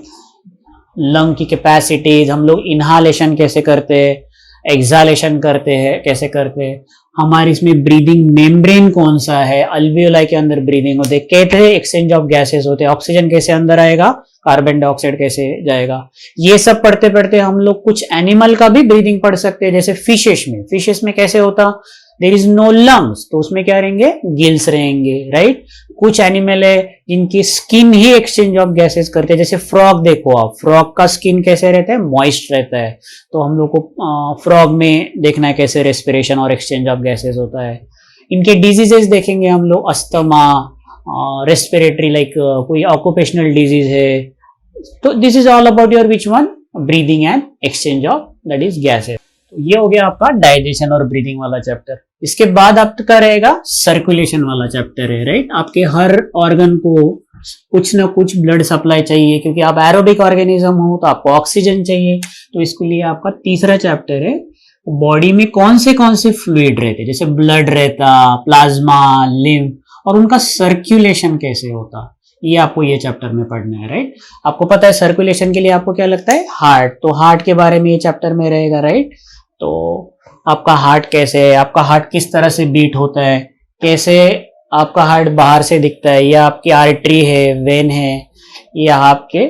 लंग की कैपेसिटीज, हम लोग इनहालेशन कैसे करते हैं, एक्सहालेशन करते हैं कैसे करते हैं, हमारे इसमें ब्रीदिंग मेम्ब्रेन कौन सा है, अल्वियोलाई के अंदर ब्रीदिंग होते हैं, कहते हैं एक्सचेंज ऑफ गैसेस होते हैं, ऑक्सीजन कैसे अंदर आएगा, कार्बन डाइऑक्साइड कैसे जाएगा। ये सब पढ़ते पढ़ते हम लोग कुछ एनिमल का भी ब्रीदिंग पढ़ सकते हैं। जैसे फिशेस में कैसे होता, देयर इज नो लंग्स, तो उसमें क्या रहेंगे, गिल्स रहेंगे, राइट। कुछ एनिमल है जिनकी skin he exchange of gases करते हैं। जैसे फ्रॉग देखो आप, फ्रॉग का स्किन कैसे रहता है, मॉइस्ट रहता है। तो हम लोग को फ्रॉग में देखना है कैसे रेस्पिरेशन और एक्सचेंज ऑफ गैसेस होता है। इनके डिजीजेस देखेंगे हम लोग, अस्थमा, रेस्पिरेटरी लाइक कोई ऑक्यूपेशनल डिजीज है, तो this is all about your which one, breathing and exchange of that is gases. तो ये हो गया आपका डाइजेशन और ब्रीदिंग वाला चैप्टर। इसके बाद आपका रहेगा सर्कुलेशन वाला चैप्टर है, राइट। आपके हर ऑर्गन को कुछ ना कुछ ब्लड सप्लाई चाहिए, क्योंकि आप एरोबिक ऑर्गेनिज्म हो तो आपको ऑक्सीजन चाहिए। तो इसके लिए आपका तीसरा चैप्टर है बॉडी में कौन से फ्लूइड रहते, जैसे ब्लड रहता, प्लाज्मा, लिम्फ, और उनका सर्कुलेशन कैसे होता, ये आपको ये चैप्टर में पढ़ना है, राइट। आपको पता है सर्कुलेशन के लिए आपको क्या लगता है, हार्ट, तो हार्ट के बारे में ये चैप्टर में रहेगा, राइट। तो आपका हार्ट कैसे है, आपका हार्ट किस तरह से बीट होता है, कैसे आपका हार्ट बाहर से दिखता है, या आपकी आर्टरी है, वेन है, या आपके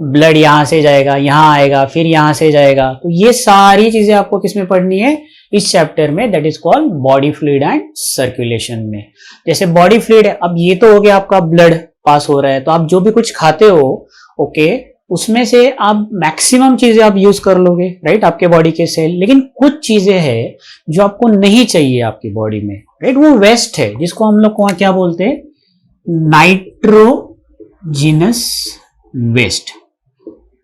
ब्लड यहां से जाएगा, यहां आएगा, फिर यहां से जाएगा। तो ये सारी चीजें आपको किसमें पढ़नी है, इस चैप्टर में, that is called body fluid and circulation में। जैसे बॉडी फ्लूइड है, अब ये तो हो गया आपका ब्लड पास हो रहा है, तो आप जो भी कुछ खाते हो, ओके, उसमें से आप मैक्सिमम चीजें आप यूज कर लोगे, राइट, आपके बॉडी के सेल। लेकिन कुछ चीजें हैं जो आपको नहीं चाहिए आपकी बॉडी में, राइट, वो वेस्ट है, जिसको हम लोग को क्या बोलते हैं, नाइट्रोजिनस वेस्ट।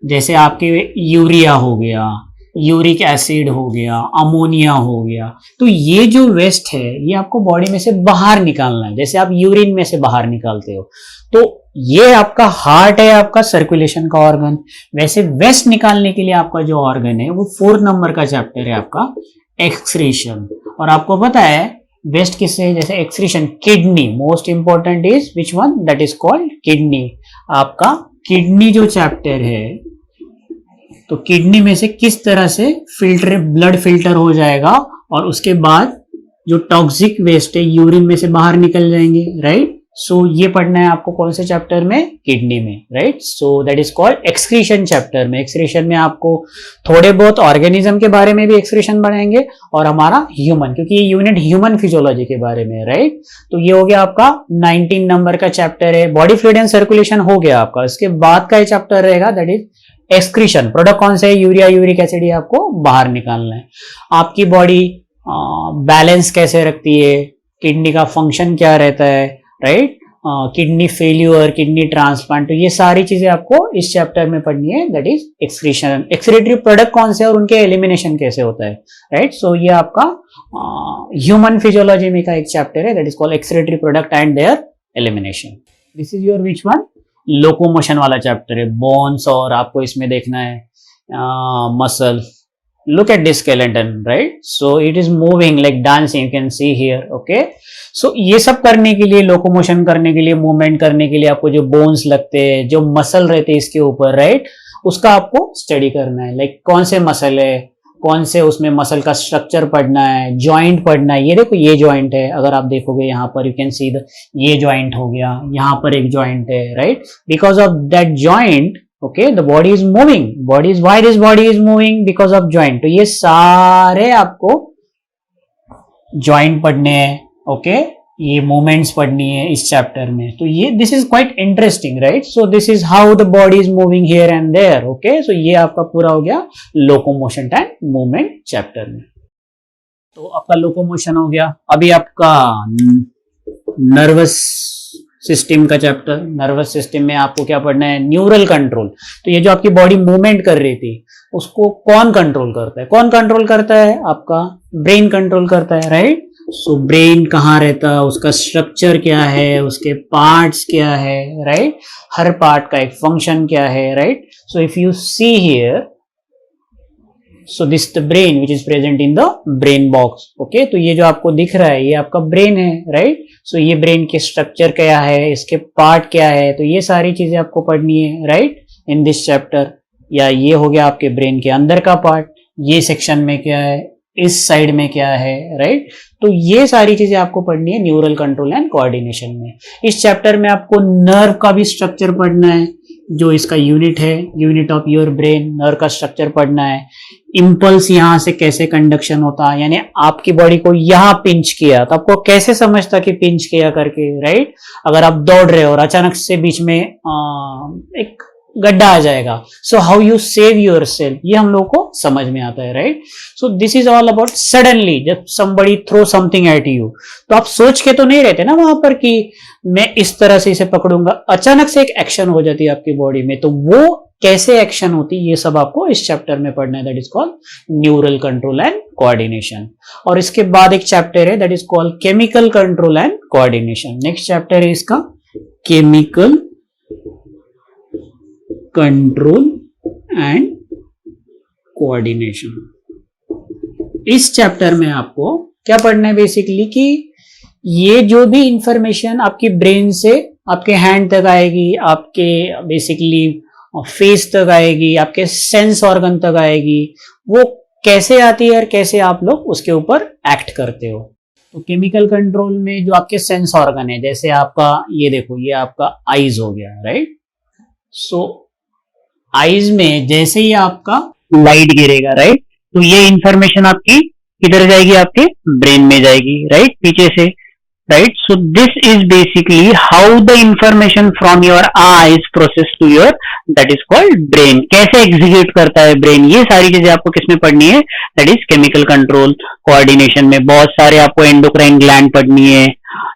जैसे आपके यूरिया हो गया, यूरिक एसिड हो गया, अमोनिया हो गया, तो ये जो वेस्ट है ये आपको बॉडी में से बाहर निकालना है, जैसे आप यूरिन में से बाहर निकालते हो। तो ये आपका हार्ट है, आपका सर्कुलेशन का ऑर्गन। वैसे वेस्ट निकालने के लिए आपका जो ऑर्गन है वो 4 नंबर का चैप्टर है आपका एक्सक्रीशन। और आपको पता है वेस्ट किससे, जैसे excretion, kidney, most important is which one, that is called kidney. आपका किडनी जो चैप्टर है, तो किडनी में से किस तरह से फिल्टर, ब्लड फिल्टर हो जाएगा, और उसके बाद जो टॉक्सिक वेस्ट है यूरिन में से बाहर निकल जाएंगे, राइट। सो ये पढ़ना है आपको कौन से चैप्टर में, किडनी में, right. So that is called excretion chapter में। एक्सक्रीशन में आपको थोड़े बहुत ऑर्गेनिज्म के बारे में भी एक्सक्रीशन पढ़ाएंगे, और हमारा ह्यूमन, क्योंकि ये यूनिट ह्यूमन फिजियोलॉजी के बारे में, राइट। तो ये हो गया आपका 19 नंबर का चैप्टर है। बॉडी फ्लूइड एंड सर्कुलेशन हो गया आपका। इसके बाद का ये चैप्टर रहेगा दैट इज एक्सक्रीशन। प्रोडक्ट कौन से है, यूरिया, यूरिक एसिड, ये आपको बाहर निकालना है। आपकी बॉडी बैलेंस कैसे रखती है, किडनी का फंक्शन क्या रहता है, right, kidney failure, kidney transplant, तो ये सारी चीजें आपको इस चैप्टर में पढ़नी है, that is excretion. Excretory product कौन से और उनके एलिमिनेशन कैसे होता है, राइट। सो ये आपका ह्यूमन फिजियोलॉजी में का एक चैप्टर है, that is called excretory product and there elimination. This is your which one, locomotion वाला चैप्टर है, बोन्स, और आपको इसमें देखना है muscle. Look at this skeleton, right? So it is moving like dancing, you can see here, okay? So ये सब करने के लिए, लोकोमोशन करने के लिए, मूवमेंट करने के लिए आपको जो बोन्स लगते हैं, जो मसल रहते हैं इसके ऊपर, राइट, उसका आपको स्टडी करना है। लाइक कौन से मसल है, कौन से उसमें मसल का स्ट्रक्चर पढ़ना है, जॉइंट पढ़ना है। ये देखो ये जॉइंट है, अगर आप देखोगे यहाँ पर, यू कैन सी द, ये जॉइंट हो गया, यहाँ पर एक जॉइंट है, right. Because of that joint, okay, the body is moving, body is, why this body is moving, because of joint. तो ये सारे आपको जॉइंट पढ़ने हैं, ओके, ये मूवमेंट्स पढ़नी है इस चैप्टर में। तो ये this is quite interesting, right. So this is how the body is moving here and there, okay. सो ये आपका पूरा हो गया लोकोमोशन एंड मूवमेंट चैप्टर में। तो आपका लोकोमोशन हो गया। अभी आपका नर्वस सिस्टम का चैप्टर, नर्वस सिस्टम में आपको क्या पढ़ना है, न्यूरल कंट्रोल। तो ये जो आपकी बॉडी मूवमेंट कर रही थी उसको कौन कंट्रोल करता है, कौन कंट्रोल करता है, आपका ब्रेन कंट्रोल करता है, राइट। सो ब्रेन कहाँ रहता है, उसका स्ट्रक्चर क्या है, उसके पार्ट्स क्या है, राइट, हर पार्ट का एक फंक्शन क्या है, right. So if you see here, so this the brain which is present in the brain box, okay। तो ये जो आपको दिख रहा है ये आपका ब्रेन है, राइट। सो ये ब्रेन के स्ट्रक्चर क्या है, इसके पार्ट क्या है, तो ये सारी चीजें आपको पढ़नी है, राइट, इन दिस चैप्टर। या ये हो गया आपके ब्रेन के अंदर का पार्ट, ये सेक्शन में क्या है, इस साइड में क्या है, राइट। तो ये सारी चीजें आपको पढ़नी है न्यूरल कंट्रोल एंड कोऑर्डिनेशन में। इस चैप्टर में आपको नर्व का भी स्ट्रक्चर पढ़ना है, जो इसका यूनिट है, unit of your brain, nerve का स्ट्रक्चर पढ़ना है। इंपल्स यहां से कैसे कंडक्शन होता है, यानी आपकी बॉडी को यहां पिंच किया तो आपको कैसे समझता कि पिंच किया करके, राइट। अगर आप दौड़ रहे हो और अचानक से बीच में एक गड्ढा आ जाएगा. So how you save yourself, ये हम लोग को समझ में आता है, right. So this is all about suddenly जब somebody throw something at you, तो आप सोच के तो नहीं रहते ना वहां पर कि मैं इस तरह से इसे पकड़ूंगा. अचानक से एक एक्शन हो जाती है आपकी बॉडी में, तो वो कैसे एक्शन होती है ये सब आपको इस चैप्टर में पढ़ना है. That is called neural control and coordination. और इसके बाद एक चैप्टर है that is called chemical control and coordination. Next chapter है इसका केमिकल कंट्रोल एंड कोऑर्डिनेशन. इस चैप्टर में आपको क्या पढ़ना है बेसिकली कि ये जो भी इंफॉर्मेशन आपकी ब्रेन से आपके हैंड तक आएगी, आपके बेसिकली फेस तक आएगी, आपके सेंस ऑर्गन तक आएगी, वो कैसे आती है और कैसे आप लोग उसके ऊपर एक्ट करते हो. तो केमिकल कंट्रोल में जो आपके सेंस ऑर्गन है, जैसे आपका ये देखो, ये आपका आईज हो गया, राइट. सो आईज में जैसे ही आपका लाइट गिरेगा, राइट, तो ये इंफॉर्मेशन आपकी किधर जाएगी, आपके ब्रेन में जाएगी, राइट, पीछे से, right. So this is basically how the information from your eyes process to your, that is called brain. कैसे एग्जीक्यूट करता है ब्रेन, ये सारी चीजें आपको किसमें पढ़नी है, that is chemical control coordination में. बहुत सारे आपको एंडोक्राइन ग्लैंड पढ़नी है,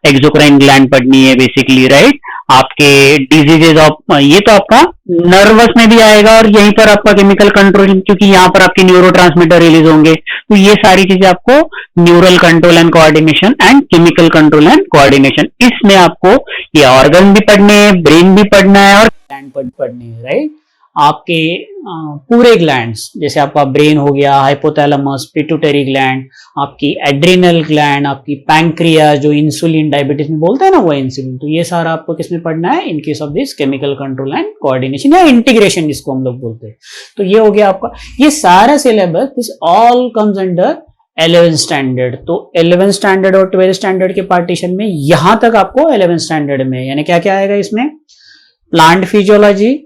एक्सोक्राइन ग्लैंड पढ़नी है बेसिकली, राइट. आपके डिजीजेज ऑफ, ये तो आपका नर्वस में भी आएगा और यहीं पर आपका केमिकल कंट्रोल, क्योंकि यहाँ पर आपके न्यूरोट्रांसमीटर रिलीज होंगे. तो ये सारी चीजें आपको neural control and coordination and chemical control and coordination, इसमें आपको ये ऑर्गन भी पढ़ने हैं, ब्रेन भी पढ़ना है और ग्लैंड पढ़ने हैं, राइट. आपके पूरे ग्लैंड्स, जैसे आपका ब्रेन हो गया, हाइपोथैलेमस, पिट्यूटरी ग्लैंड, आपकी एड्रिनल ग्लैंड, आपकी पैंक्रियास जो इंसुलिन डायबिटीज में बोलते हैं ना वो इंसुलिन, तो ये सारा आपको किसमें पढ़ना है, in case of this chemical control and coordination या इंटीग्रेशन जिसको हम लोग बोलते हैं. तो ये हो गया आपका, ये सारा syllabus, this all comes under 11th standard. तो 11th स्टैंडर्ड और 12th स्टैंडर्ड के पार्टीशन में यहां तक आपको 11th स्टैंडर्ड में यानी क्या क्या आएगा इसमें, प्लांट फिजियोलॉजी,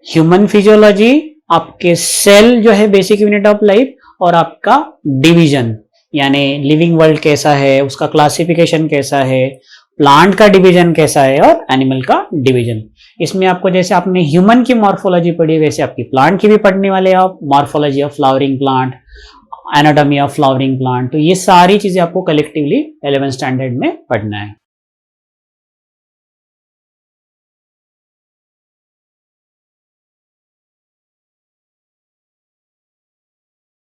ह्यूमन फिजियोलॉजी, आपके सेल जो है बेसिक यूनिट ऑफ लाइफ, और आपका डिवीजन यानी लिविंग वर्ल्ड कैसा है, उसका क्लासिफिकेशन कैसा है, प्लांट का डिवीजन कैसा है और एनिमल का डिवीजन. इसमें आपको जैसे आपने ह्यूमन की मॉर्फोलॉजी पढ़ी वैसे आपकी प्लांट की भी पढ़ने वाले आप, morphology of flowering plant, anatomy of flowering plant. तो ये सारी चीजें आपको कलेक्टिवली 11th स्टैंडर्ड में पढ़ना है.